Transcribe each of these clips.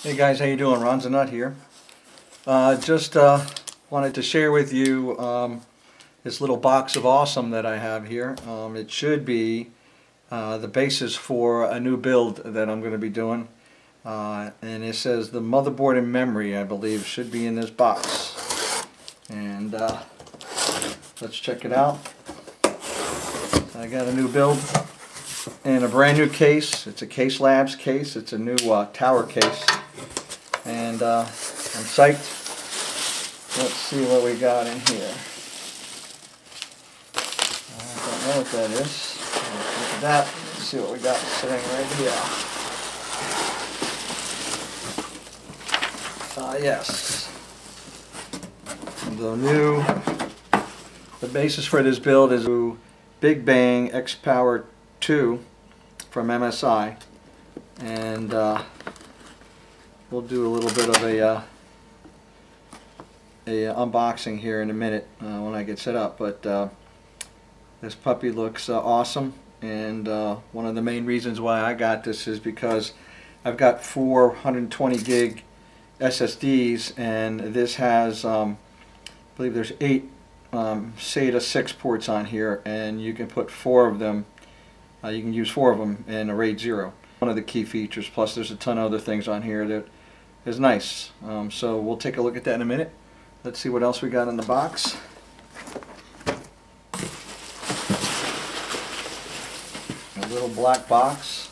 Hey guys, how you doing? Ron's a Nut here. Just wanted to share with you this little box of awesome that I have here. It should be the basis for a new build that I'm going to be doing. And it says the motherboard and memory, I believe, should be in this box. And let's check it out. I got a new build and a brand new case. It's a Case Labs case. It's a new tower case. And I'm psyched. Let's see what we got in here. I don't know what that is. Look at that. Let's see what we got sitting right here. Yes. The basis for this build is a Big Bang XPower 2 from MSI. And we'll do a little bit of a unboxing here in a minute when I get set up. But this puppy looks awesome, and one of the main reasons why I got this is because I've got 420 gig SSDs, and this has I believe there's 8 SATA 6 ports on here, and you can put 4 of them. You can use 4 of them in a RAID 0. One of the key features. Plus, there's a ton of other things on here that is nice. So we'll take a look at that in a minute. Let's see what else we got in the box. A little black box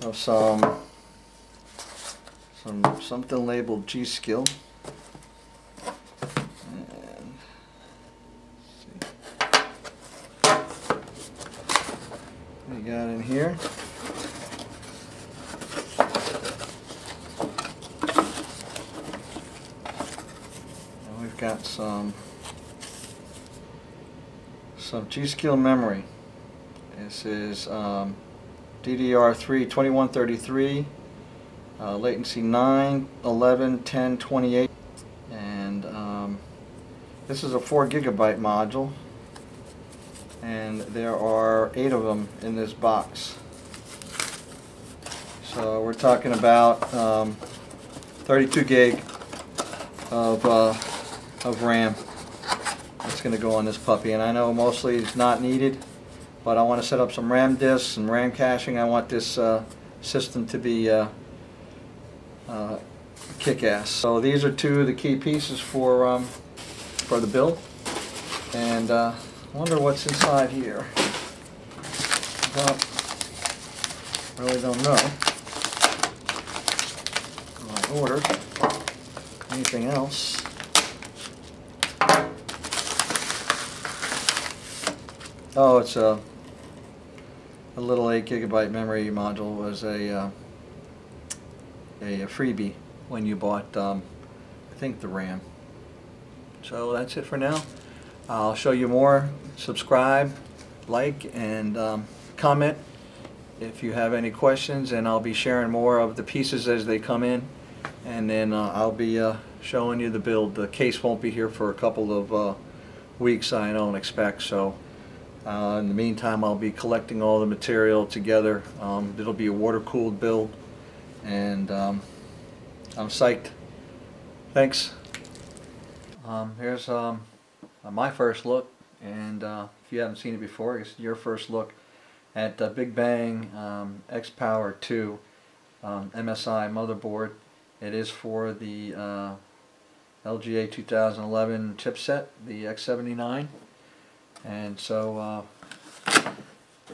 of something labeled GSkill. And see what we got in here. Got some GSkill memory. This is DDR3 2133, latency 9, 11, 10, 28, and this is a 4 gigabyte module, and there are 8 of them in this box. So we're talking about 32 gig of RAM that's going to go on this puppy. And I know mostly it's not needed, but I want to set up some RAM disks and RAM caching. I want this system to be kick-ass. So these are 2 of the key pieces for the build, and I wonder what's inside here. Really don't know. I ordered anything else. Oh, it's a little 8 gigabyte memory module. Was a freebie when you bought I think the RAM. So that's it for now. I'll show you more. Subscribe, like, and comment if you have any questions, and I'll be sharing more of the pieces as they come in, and then I'll be showing you the build. The case won't be here for a couple of weeks, I don't expect, so in the meantime I'll be collecting all the material together. It'll be a water-cooled build, and I'm psyched. Thanks. Here's my first look, and if you haven't seen it before, it's your first look at the Big Bang XPower 2 MSI motherboard. It is for the LGA 2011 chipset, the X79. And so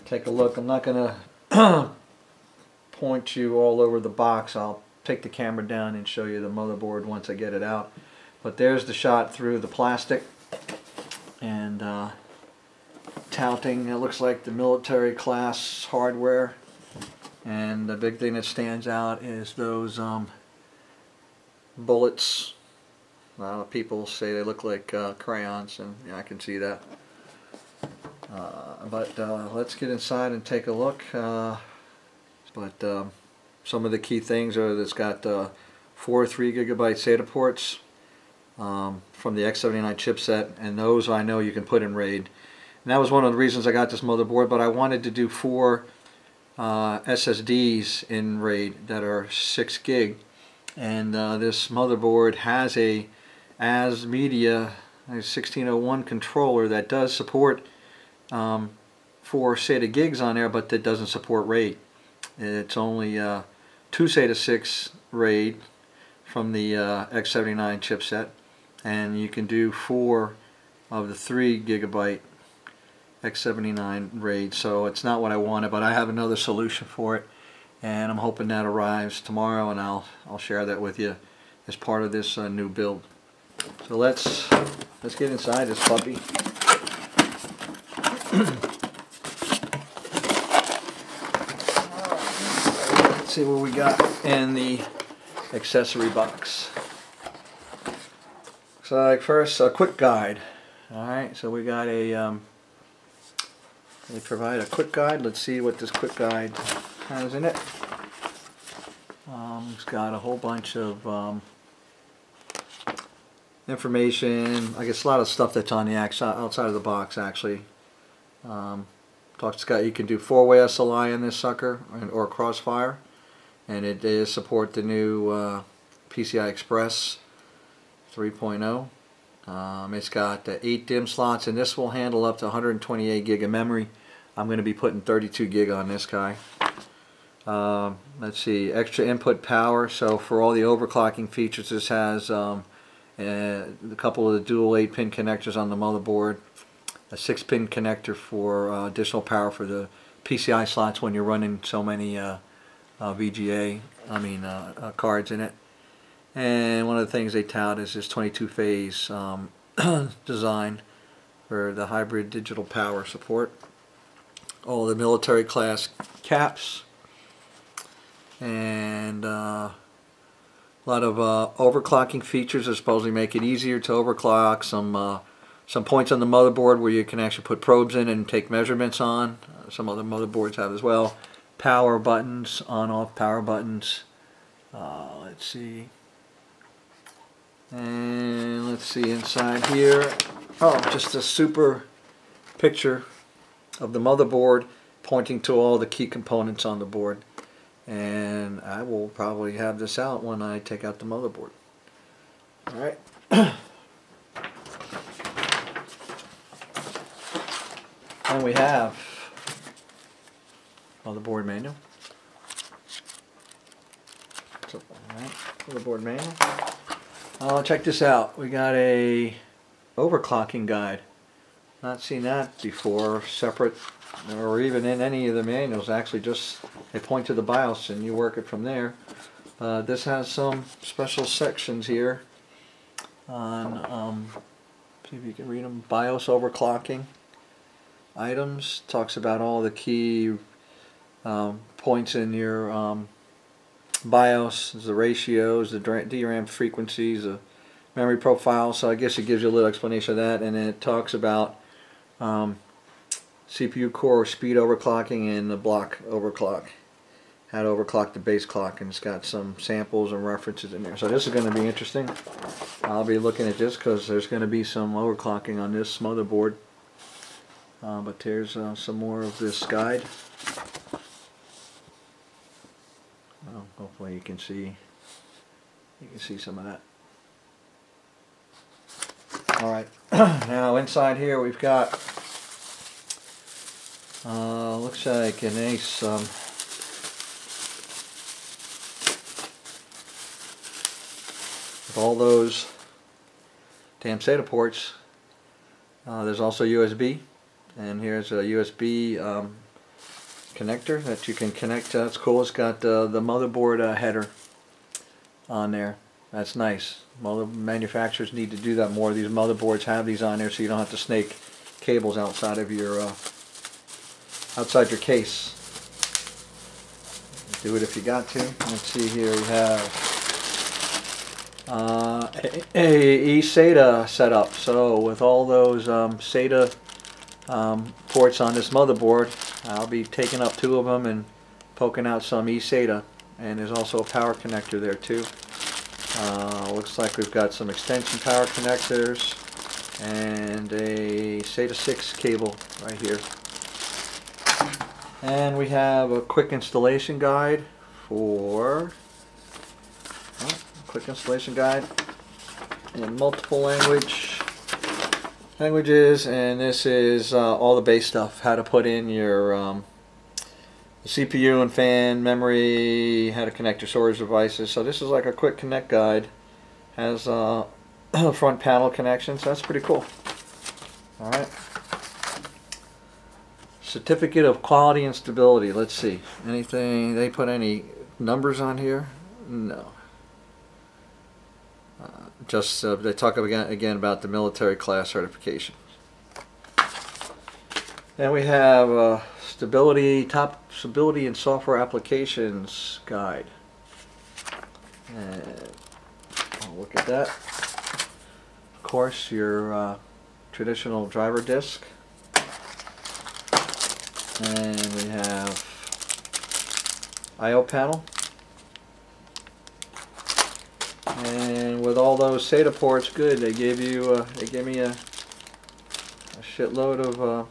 take a look. I'm not going to point you all over the box. I'll take the camera down and show you the motherboard once I get it out. But there's the shot through the plastic, and touting, it looks like the military class hardware. And the big thing that stands out is those bullets. A lot of people say they look like crayons, and yeah, I can see that. But let's get inside and take a look. Some of the key things are that it's got 4 3 gigabyte SATA ports from the X79 chipset, and those I know you can put in RAID. And that was one of the reasons I got this motherboard, but I wanted to do 4 SSDs in RAID that are 6 gig, And this motherboard has a AS Media 1601 controller that does support 4 SATA gigs on there, but that doesn't support RAID. It's only 2 SATA 6 RAID from the X79 chipset, and you can do 4 of the 3 gigabyte X79 RAID. So it's not what I wanted, but I have another solution for it, and I'm hoping that arrives tomorrow, and I'll share that with you as part of this new build. So let's get inside this puppy. Let's see what we got in the accessory box. So like first, a quick guide. Alright, so we got a they provide a quick guide. Let's see what this quick guide has in it. It's got a whole bunch of information. I guess a lot of stuff that's on the outside of the box actually. You can do 4-way SLI in this sucker, or Crossfire, and it does support the new PCI Express 3.0. It's got 8 DIMM slots, and this will handle up to 128 gig of memory. I'm going to be putting 32 gig on this guy. Let's see, extra input power. So for all the overclocking features, this has a couple of the dual 8-pin connectors on the motherboard, a 6-pin connector for additional power for the PCI slots when you're running so many cards in it. And one of the things they tout is this 22-phase design for the hybrid digital power support. All the military class caps, and a lot of overclocking features that supposedly make it easier to overclock. Some points on the motherboard where you can actually put probes in and take measurements on. Some other motherboards have as well. Power buttons, on-off power buttons. Let's see. And let's see inside here. Oh, just a super picture of the motherboard pointing to all the key components on the board. And I will probably have this out when I take out the motherboard. Alright. And we have motherboard manual. Alright, motherboard manual. Check this out. We got a overclocking guide. Not seen that before, separate or even in any of the manuals. Actually, just they point to the BIOS and you work it from there. This has some special sections here on, see if you can read them. BIOS overclocking items. Talks about all the key points in your BIOS, the ratios, the DRAM frequencies, the memory profile. So I guess it gives you a little explanation of that, and then it talks about CPU core speed overclocking and the block overclock, how to overclock the base clock, and it's got some samples and references in there. So this is going to be interesting. I'll be looking at this because there's going to be some overclocking on this motherboard. But there's some more of this guide. Well, hopefully you can see some of that. Alright, now inside here we've got looks like an ace with all those damn SATA ports. There's also USB, and here's a USB connector that you can connect. That's cool. It's got the motherboard header on there. That's nice. Manufacturers need to do that more. These motherboards have these on there so you don't have to snake cables outside of your outside your case. Do it if you got to. Let's see here. We have a eSATA setup. So with all those SATA ports on this motherboard, I'll be taking up 2 of them and poking out some eSATA. And there's also a power connector there too. Looks like we've got some extension power connectors and a SATA 6 cable right here. And we have a quick installation guide for, oh, quick installation guide in multiple languages, and this is all the base stuff. How to put in your CPU and fan, memory, how to connect your storage devices. So this is like a quick connect guide. Has front panel connections. So that's pretty cool. All right. Certificate of quality and stability. Let's see. Anything? They put any numbers on here? No. Just they talk again about the military class certification. Then we have top stability and software applications guide. And I'll look at that. Of course, your traditional driver disc. And we have I/O panel. And with all those SATA ports, good. They gave you, they gave me a shitload of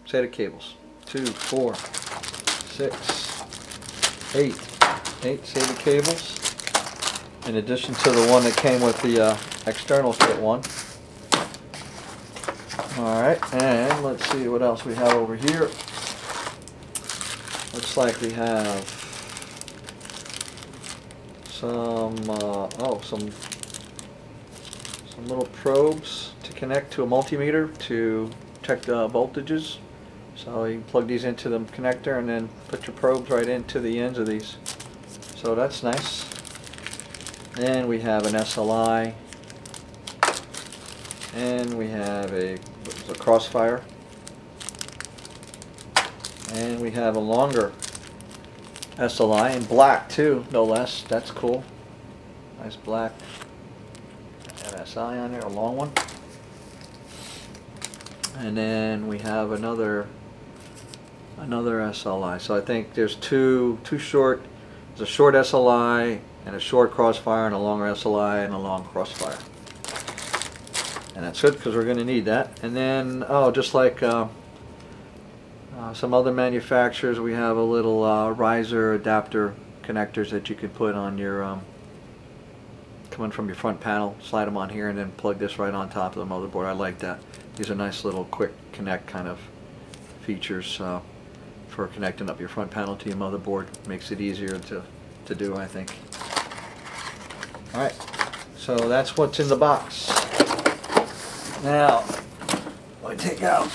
SATA cables. 2, 4, 6, 8 SATA cables. In addition to the one that came with the external kit one. Alright, and let's see what else we have over here. Looks like we have some little probes to connect to a multimeter to check the voltages. So you can plug these into the connector and then put your probes right into the ends of these. So that's nice. And we have an SLI, and we have a crossfire, and we have a longer SLI in black too, no less. That's cool. Nice black MSI on there, a long one. And then we have another SLI. So I think there's two short. There's a short SLI and a short crossfire and a longer SLI and a long crossfire. And that's good because we're going to need that. And then, oh, just like some other manufacturers, we have a little riser adapter connectors that you can put on your coming from your front panel. Slide them on here and then plug this right on top of the motherboard. I like that. These are nice little quick connect kind of features for connecting up your front panel to your motherboard. Makes it easier to do, I think. Alright, so that's what's in the box. Now, I take out,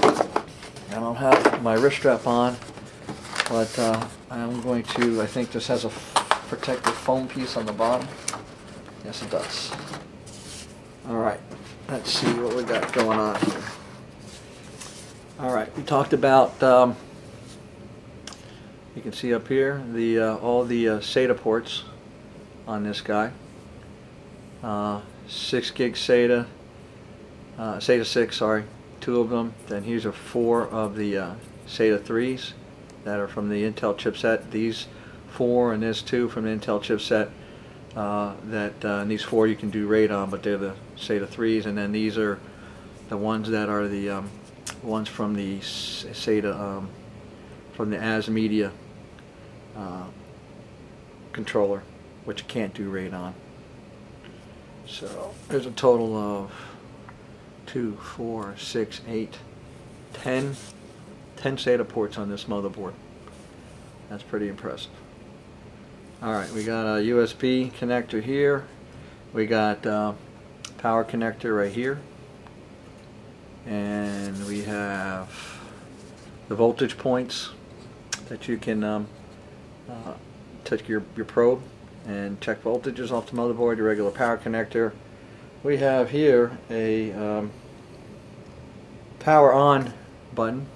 I don't have my wrist strap on, but I'm going to, I think this has a protective foam piece on the bottom. Yes, it does. Alright, let's see what we got going on here. Alright, we talked about, you can see up here, all the SATA ports on this guy. 6 gig SATA, SATA 6, sorry, 2 of them. Then here's 4 of the SATA 3s that are from the Intel chipset. These 4 and this 2 from the Intel chipset. And these 4 you can do RAID on, but they're the SATA 3s. And then these are the ones that are the ones from the SATA, from the AS Media controller, which you can't do RAID on. So there's a total of 2, 4, 6, 8, 10 SATA ports on this motherboard. That's pretty impressive. Alright, we got a USB connector here. We got power connector right here. And we have the voltage points that you can take your probe and check voltages off the motherboard, your regular power connector. We have here a power on button,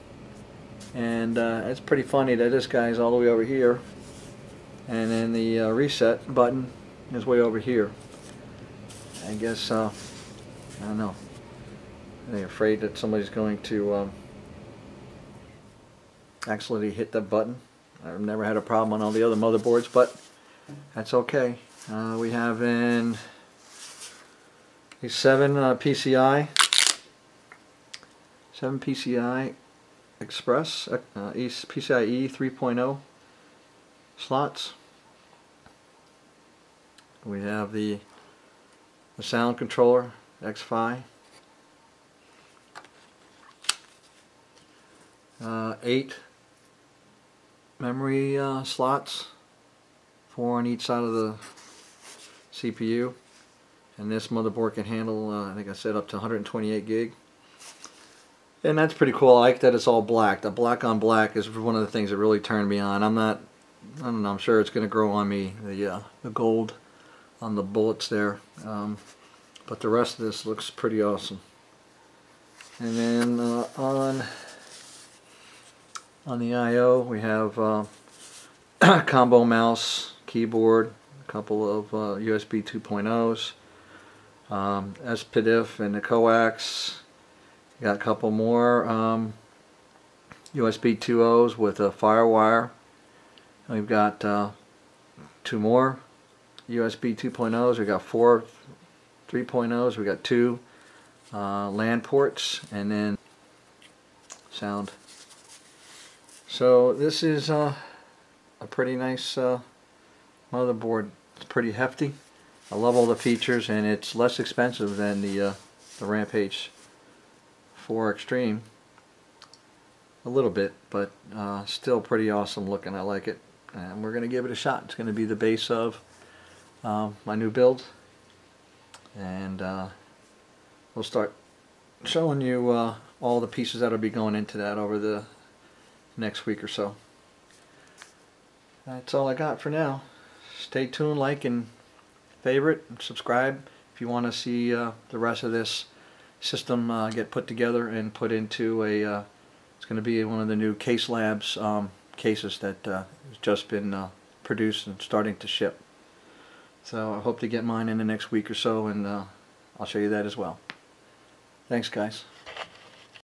and it's pretty funny that this guy's all the way over here, and then the reset button is way over here. I guess, I don't know, they're afraid that somebody's going to accidentally hit the button. I've never had a problem on all the other motherboards, but that's okay. We have in a 7 PCI Express, PCIe 3.0 slots. We have the sound controller, XPower. 8 memory slots, 4 on each side of the CPU, and this motherboard can handle, I think I said, up to 128 gig. And that's pretty cool. I like that it's all black. The black on black is one of the things that really turned me on. I don't know, I'm sure it's going to grow on me, the gold on the bullets there. But the rest of this looks pretty awesome. And then on the I/O we have combo mouse, keyboard, a couple of USB 2.0s, SPDIF and the coax. Got a couple more USB 2.0s with a FireWire. We've got 2 more USB 2.0s. We've got 4 3.0s. We've got 2 LAN ports, and then sound. So this is a pretty nice motherboard. It's pretty hefty. I love all the features, and it's less expensive than the Rampage 4 Extreme. A little bit, but still pretty awesome looking. I like it, and we're going to give it a shot. It's going to be the base of my new build, and we'll start showing you all the pieces that will be going into that over the next week or so. That's all I got for now. Stay tuned, like and favorite, and subscribe if you want to see the rest of this system get put together and put into a it's going to be one of the new Case Labs cases that has just been produced and starting to ship. So I hope to get mine in the next week or so, and I'll show you that as well. Thanks, guys.